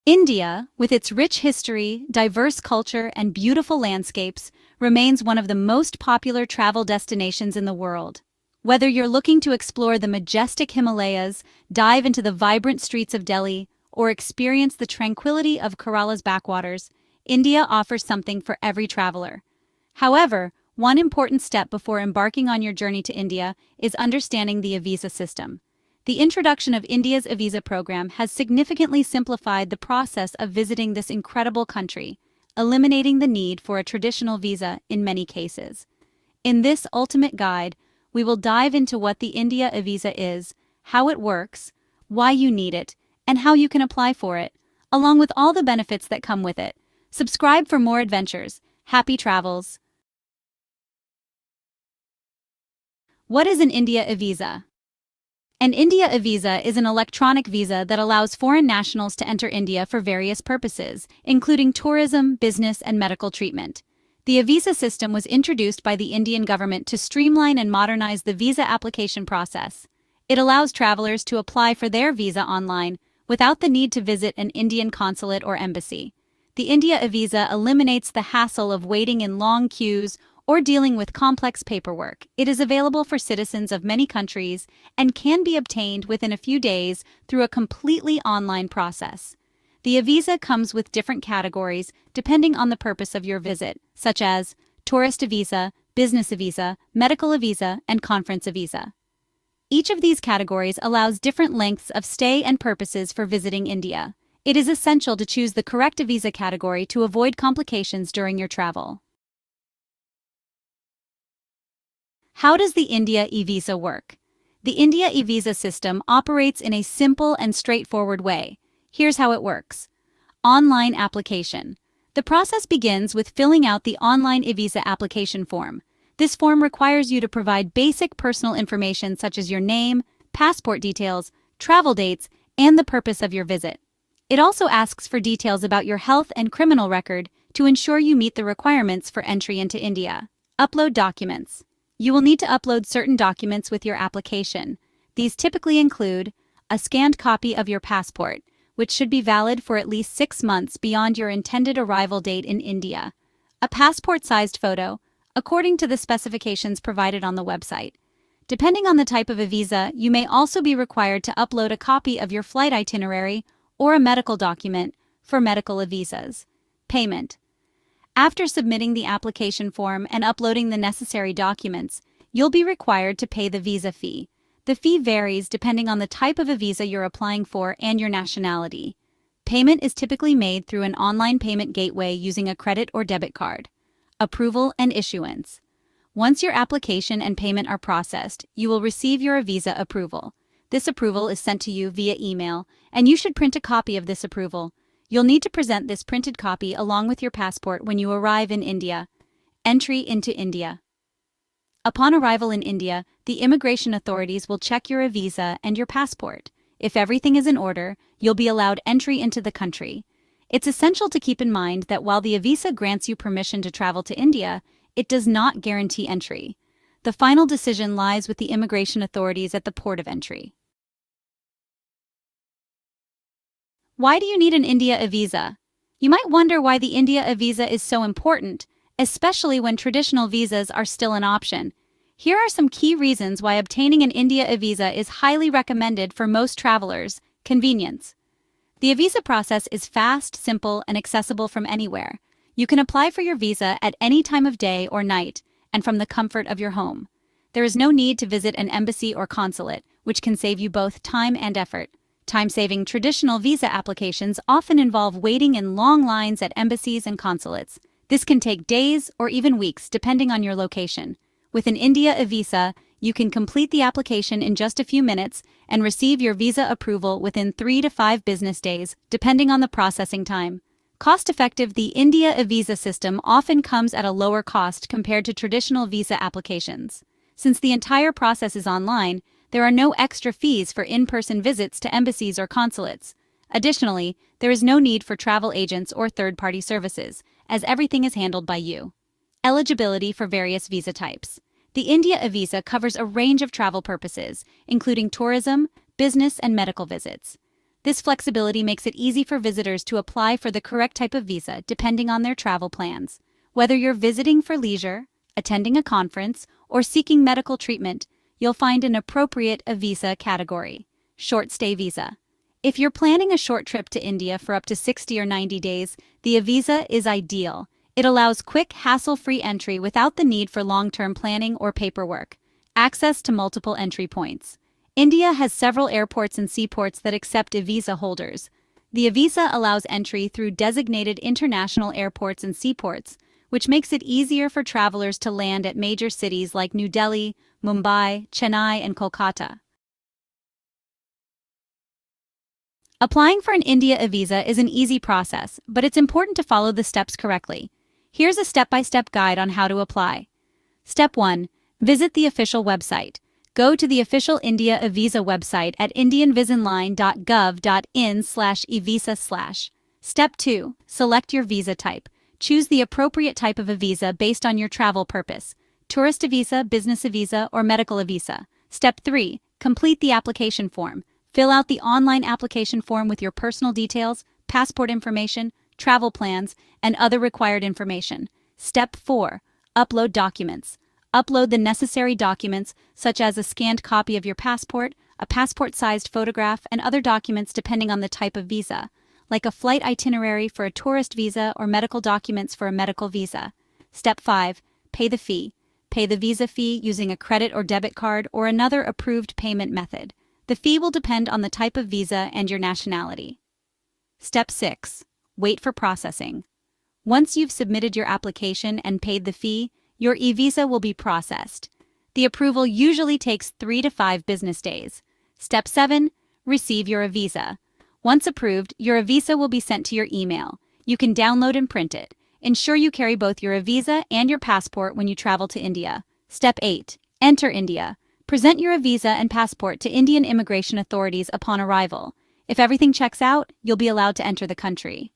India, with its rich history, diverse culture, and beautiful landscapes, remains one of the most popular travel destinations in the world. Whether you're looking to explore the majestic Himalayas, dive into the vibrant streets of Delhi, or experience the tranquility of Kerala's backwaters, India offers something for every traveler. However, one important step before embarking on your journey to India is understanding the visa system. The introduction of India's visa program has significantly simplified the process of visiting this incredible country, eliminating the need for a traditional visa in many cases. In this ultimate guide, we will dive into what the India visa is, how it works, why you need it, and how you can apply for it, along with all the benefits that come with it. Subscribe for more adventures. Happy travels! What is an India visa? An India visa is an electronic visa that allows foreign nationals to enter India for various purposes, including tourism, business, and medical treatment. The visa system was introduced by the Indian government to streamline and modernize the visa application process. It allows travelers to apply for their visa online without the need to visit an Indian consulate or embassy. The India visa eliminates the hassle of waiting in long queues or dealing with complex paperwork. It is available for citizens of many countries and can be obtained within a few days through a completely online process. The visa comes with different categories depending on the purpose of your visit, such as tourist visa, business visa, medical visa, and conference visa. Each of these categories allows different lengths of stay and purposes for visiting India. It is essential to choose the correct visa category to avoid complications during your travel. How does the India e-visa work? The India e-visa system operates in a simple and straightforward way. Here's how it works. Online application. The process begins with filling out the online e-visa application form. This form requires you to provide basic personal information such as your name, passport details, travel dates, and the purpose of your visit. It also asks for details about your health and criminal record to ensure you meet the requirements for entry into India. Upload documents. You will need to upload certain documents with your application. These typically include a scanned copy of your passport, which should be valid for at least 6 months beyond your intended arrival date in India, a passport-sized photo, according to the specifications provided on the website. Depending on the type of a visa, you may also be required to upload a copy of your flight itinerary or a medical document for medical visas. Payment. After submitting the application form and uploading the necessary documents, you'll be required to pay the visa fee. The fee varies depending on the type of a visa you're applying for and your nationality. Payment is typically made through an online payment gateway using a credit or debit card. Approval and issuance. Once your application and payment are processed, you will receive your visa approval. This approval is sent to you via email, and you should print a copy of this approval. You'll need to present this printed copy along with your passport when you arrive in India. Entry into India. Upon arrival in India, the immigration authorities will check your visa and your passport. If everything is in order, you'll be allowed entry into the country. It's essential to keep in mind that while the visa grants you permission to travel to India, it does not guarantee entry. The final decision lies with the immigration authorities at the port of entry. Why do you need an India visa? You might wonder why the India visa is so important, especially when traditional visas are still an option. Here are some key reasons why obtaining an India visa is highly recommended for most travelers. Convenience. The visa process is fast, simple, and accessible from anywhere. You can apply for your visa at any time of day or night, and from the comfort of your home. There is no need to visit an embassy or consulate, which can save you both time and effort. Time-saving traditional visa applications often involve waiting in long lines at embassies and consulates. This can take days or even weeks, depending on your location. With an India visa, you can complete the application in just a few minutes and receive your visa approval within 3 to 5 business days, depending on the processing time. Cost-effective. The India visa system often comes at a lower cost compared to traditional visa applications. Since the entire process is online, there are no extra fees for in-person visits to embassies or consulates. Additionally, there is no need for travel agents or third-party services, as everything is handled by you. Eligibility for various visa types. The India visa covers a range of travel purposes, including tourism, business, and medical visits. This flexibility makes it easy for visitors to apply for the correct type of visa depending on their travel plans. Whether you're visiting for leisure, attending a conference, or seeking medical treatment, you'll find an appropriate visa category. Short stay visa. If you're planning a short trip to India for up to 60 or 90 days, the visa is ideal. It allows quick, hassle-free entry without the need for long-term planning or paperwork. Access to multiple entry points. India has several airports and seaports that accept visa holders. The visa allows entry through designated international airports and seaports, which makes it easier for travelers to land at major cities like New Delhi, Mumbai, Chennai, and Kolkata. Applying for an India visa is an easy process, but it's important to follow the steps correctly. Here's a step-by-step guide on how to apply. Step 1. Visit the official website. Go to the official India visa website at indianvisaline.gov.in/evisa/. Step 2. Select your visa type. Choose the appropriate type of a visa based on your travel purpose: tourist visa, business visa, or medical visa. Step 3. Complete the application form. Fill out the online application form with your personal details, passport information, travel plans, and other required information. Step 4. Upload documents. Upload the necessary documents, such as a scanned copy of your passport, a passport-sized photograph, and other documents depending on the type of visa, like a flight itinerary for a tourist visa or medical documents for a medical visa. Step 5. Pay the fee. Pay the visa fee using a credit or debit card or another approved payment method. The fee will depend on the type of visa and your nationality. Step 6. Wait for processing. Once you've submitted your application and paid the fee, your e-visa will be processed. The approval usually takes 3 to 5 business days. Step 7. Receive your visa. Once approved, your visa will be sent to your email. You can download and print it. Ensure you carry both your visa and your passport when you travel to India. Step 8. Enter India. Present your visa and passport to Indian immigration authorities upon arrival. If everything checks out, you'll be allowed to enter the country.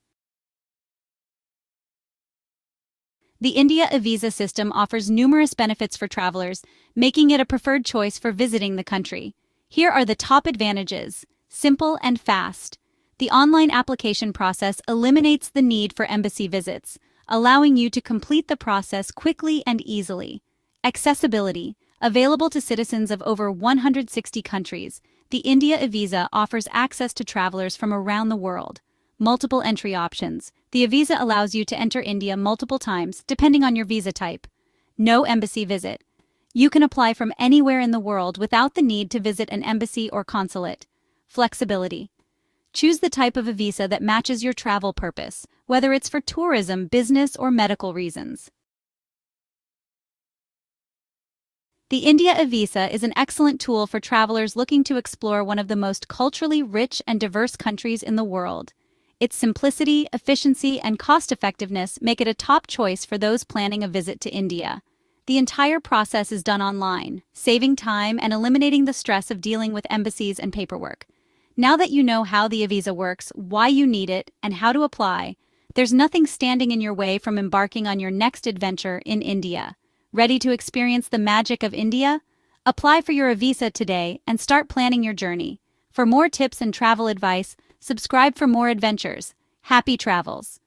The India visa system offers numerous benefits for travelers, making it a preferred choice for visiting the country. Here are the top advantages. Simple and fast. The online application process eliminates the need for embassy visits, allowing you to complete the process quickly and easily. Accessibility. Available to citizens of over 160 countries, the India visa offers access to travelers from around the world. Multiple entry options. The visa allows you to enter India multiple times, depending on your visa type. No embassy visit. You can apply from anywhere in the world without the need to visit an embassy or consulate. Flexibility. Choose the type of a visa that matches your travel purpose, whether it's for tourism, business, or medical reasons. The India visa is an excellent tool for travelers looking to explore one of the most culturally rich and diverse countries in the world. Its simplicity, efficiency, and cost-effectiveness make it a top choice for those planning a visit to India. The entire process is done online, saving time and eliminating the stress of dealing with embassies and paperwork. Now that you know how the visa works, why you need it, and how to apply, there's nothing standing in your way from embarking on your next adventure in India. Ready to experience the magic of India? Apply for your visa today and start planning your journey. For more tips and travel advice, subscribe for more adventures. Happy travels!